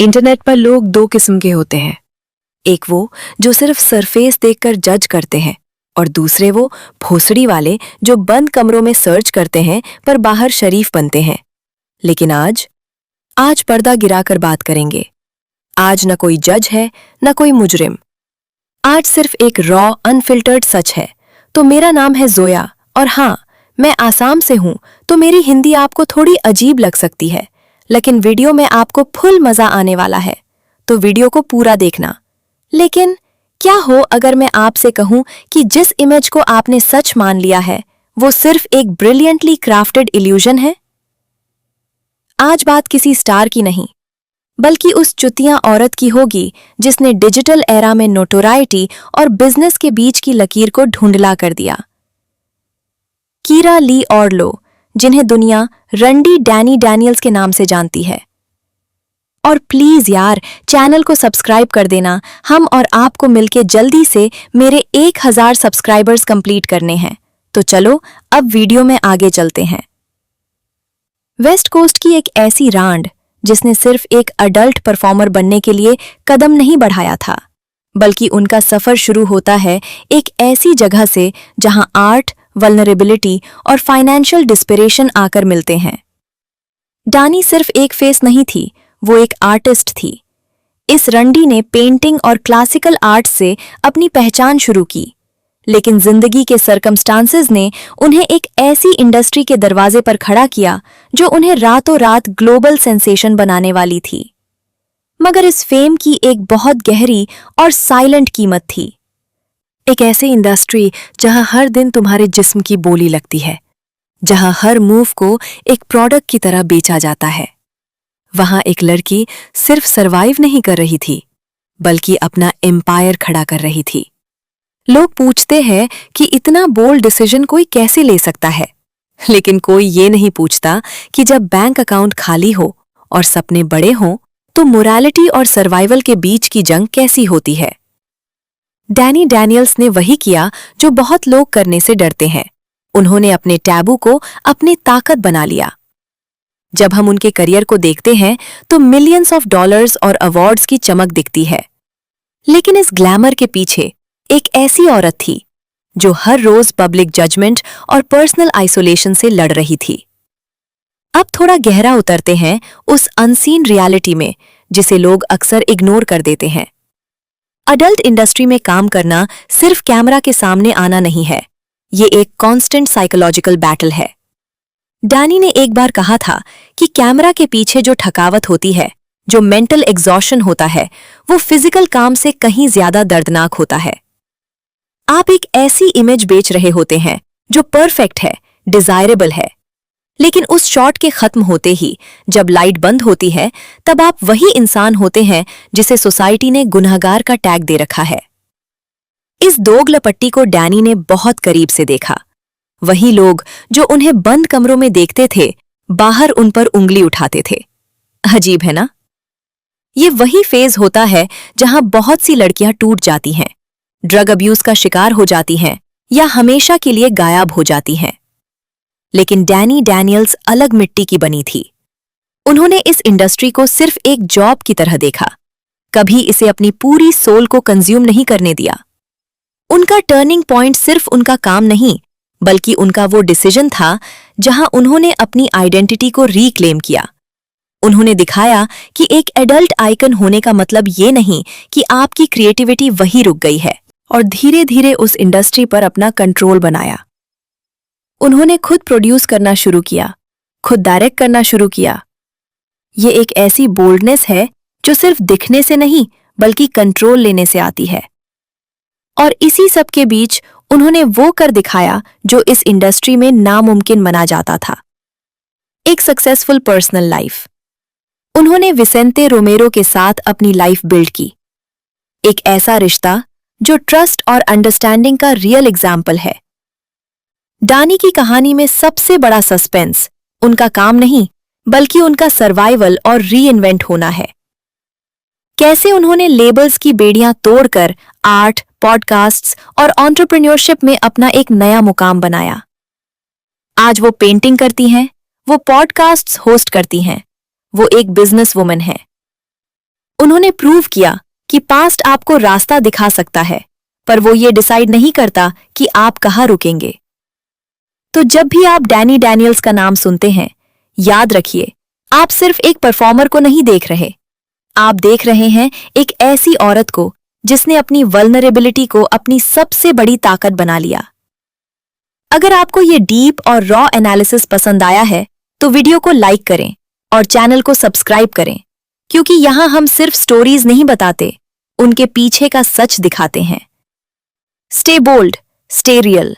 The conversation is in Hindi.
इंटरनेट पर लोग दो किस्म के होते हैं। एक वो जो सिर्फ सरफेस देखकर जज करते हैं और दूसरे वो भोसड़ी वाले जो बंद कमरों में सर्च करते हैं पर बाहर शरीफ बनते हैं। लेकिन आज पर्दा गिराकर बात करेंगे। आज न कोई जज है न कोई मुजरिम। आज सिर्फ एक रॉ अनफिल्टर्ड सच है। तो मेरा नाम है जोया और हाँ, मैं आसाम से हूं, तो मेरी हिंदी आपको थोड़ी अजीब लग सकती है, लेकिन वीडियो में आपको फुल मजा आने वाला है, तो वीडियो को पूरा देखना। लेकिन क्या हो अगर मैं आपसे कहूं कि जिस इमेज को आपने सच मान लिया है वो सिर्फ एक ब्रिलियंटली क्राफ्टेड इल्यूजन है? आज बात किसी स्टार की नहीं, बल्कि उस चुतिया औरत की होगी जिसने डिजिटल एरा में नोटोराइटी और बिजनेस के बीच की लकीर को ढूंढला कर दिया। कीरा ली ऑर्लो, जिन्हें दुनिया रंडी डैनी डैनियल्स के नाम से जानती है। और प्लीज यार, चैनल को सब्सक्राइब कर देना। हम और आपको मिलके जल्दी से मेरे 1000 सब्सक्राइबर्स कंप्लीट करने हैं। तो चलो अब वीडियो में आगे चलते हैं। वेस्ट कोस्ट की एक ऐसी रांड जिसने सिर्फ एक अडल्ट परफॉर्मर बनने के लिए कदम नहीं बढ़ाया था, बल्कि उनका सफर शुरू होता है एक ऐसी जगह से जहां आर्ट, वल्नरेबिलिटी और फाइनेंशियल डिस्पिरेशन आकर मिलते हैं। डानी सिर्फ एक फेस नहीं थी, वो एक आर्टिस्ट थी। इस रंडी ने पेंटिंग और क्लासिकल आर्ट से अपनी पहचान शुरू की, लेकिन जिंदगी के सर्कमस्टांसेस ने उन्हें एक ऐसी इंडस्ट्री के दरवाजे पर खड़ा किया जो उन्हें रातों रात ग्लोबल सेंसेशन बनाने वाली थी। मगर इस फेम की एक बहुत गहरी और साइलेंट कीमत थी। एक ऐसी इंडस्ट्री जहां हर दिन तुम्हारे जिस्म की बोली लगती है, जहां हर मूव को एक प्रोडक्ट की तरह बेचा जाता है। वहां एक लड़की सिर्फ सरवाइव नहीं कर रही थी, बल्कि अपना एम्पायर खड़ा कर रही थी। लोग पूछते हैं कि इतना बोल्ड डिसीजन कोई कैसे ले सकता है, लेकिन कोई ये नहीं पूछता कि जब बैंक अकाउंट खाली हो और सपने बड़े हों, तो मोरालिटी और सर्वाइवल के बीच की जंग कैसी होती है। डैनी डैनियल्स ने वही किया जो बहुत लोग करने से डरते हैं। उन्होंने अपने टैबू को अपनी ताकत बना लिया। जब हम उनके करियर को देखते हैं तो मिलियंस ऑफ डॉलर्स और अवार्ड्स की चमक दिखती है, लेकिन इस ग्लैमर के पीछे एक ऐसी औरत थी जो हर रोज पब्लिक जजमेंट और पर्सनल आइसोलेशन से लड़ रही थी। अब थोड़ा गहरा उतरते हैं उस अनसीन रियलिटी में जिसे लोग अक्सर इग्नोर कर देते हैं। अडल्ट इंडस्ट्री में काम करना सिर्फ कैमरा के सामने आना नहीं है, ये एक कांस्टेंट साइकोलॉजिकल बैटल है। डैनी ने एक बार कहा था कि कैमरा के पीछे जो थकावट होती है, जो मेंटल एग्जॉशन होता है, वो फिजिकल काम से कहीं ज्यादा दर्दनाक होता है। आप एक ऐसी इमेज बेच रहे होते हैं जो परफेक्ट है, डिजायरेबल है, लेकिन उस शॉट के खत्म होते ही जब लाइट बंद होती है, तब आप वही इंसान होते हैं जिसे सोसाइटी ने गुनहगार का टैग दे रखा है। इस दोगलपट्टी को डैनी ने बहुत करीब से देखा। वही लोग जो उन्हें बंद कमरों में देखते थे, बाहर उन पर उंगली उठाते थे। अजीब है ना? ये वही फेज होता है जहां बहुत सी लड़कियां टूट जाती हैं, ड्रग अब्यूज का शिकार हो जाती हैं या हमेशा के लिए गायब हो जाती हैं। लेकिन डैनी डैनियल्स अलग मिट्टी की बनी थी। उन्होंने इस इंडस्ट्री को सिर्फ एक जॉब की तरह देखा, कभी इसे अपनी पूरी सोल को कंज्यूम नहीं करने दिया। उनका टर्निंग पॉइंट सिर्फ उनका काम नहीं, बल्कि उनका वो डिसीजन था जहां उन्होंने अपनी आइडेंटिटी को रीक्लेम किया। उन्होंने दिखाया कि एक एडल्ट आइकन होने का मतलब ये नहीं कि आपकी क्रिएटिविटी वहीं रुक गई है, और धीरे धीरे उस इंडस्ट्री पर अपना कंट्रोल बनाया। उन्होंने खुद प्रोड्यूस करना शुरू किया, खुद डायरेक्ट करना शुरू किया। ये एक ऐसी बोल्डनेस है जो सिर्फ दिखने से नहीं, बल्कि कंट्रोल लेने से आती है। और इसी सब के बीच उन्होंने वो कर दिखाया जो इस इंडस्ट्री में नामुमकिन माना जाता था, एक सक्सेसफुल पर्सनल लाइफ। उन्होंने विसेंते रोमेरो के साथ अपनी लाइफ बिल्ड की, एक ऐसा रिश्ता जो ट्रस्ट और अंडरस्टैंडिंग का रियल एग्जाम्पल है। डानी की कहानी में सबसे बड़ा सस्पेंस उनका काम नहीं, बल्कि उनका सर्वाइवल और रीइन्वेंट होना है। कैसे उन्होंने लेबल्स की बेड़ियां तोड़कर आर्ट, पॉडकास्ट्स और एंटरप्रेन्योरशिप में अपना एक नया मुकाम बनाया। आज वो पेंटिंग करती हैं, वो पॉडकास्ट्स होस्ट करती हैं, वो एक बिजनेस वुमन है। उन्होंने प्रूव किया कि पास्ट आपको रास्ता दिखा सकता है, पर वो ये डिसाइड नहीं करता कि आप कहाँ रुकेंगे। तो जब भी आप डैनी डैनियल्स का नाम सुनते हैं, याद रखिए, आप सिर्फ एक परफॉर्मर को नहीं देख रहे, आप देख रहे हैं एक ऐसी औरत को जिसने अपनी वल्नरेबिलिटी को अपनी सबसे बड़ी ताकत बना लिया। अगर आपको ये डीप और रॉ एनालिसिस पसंद आया है तो वीडियो को लाइक करें और चैनल को सब्सक्राइब करें, क्योंकि यहां हम सिर्फ स्टोरीज नहीं बताते, उनके पीछे का सच दिखाते हैं। Stay bold, stay real.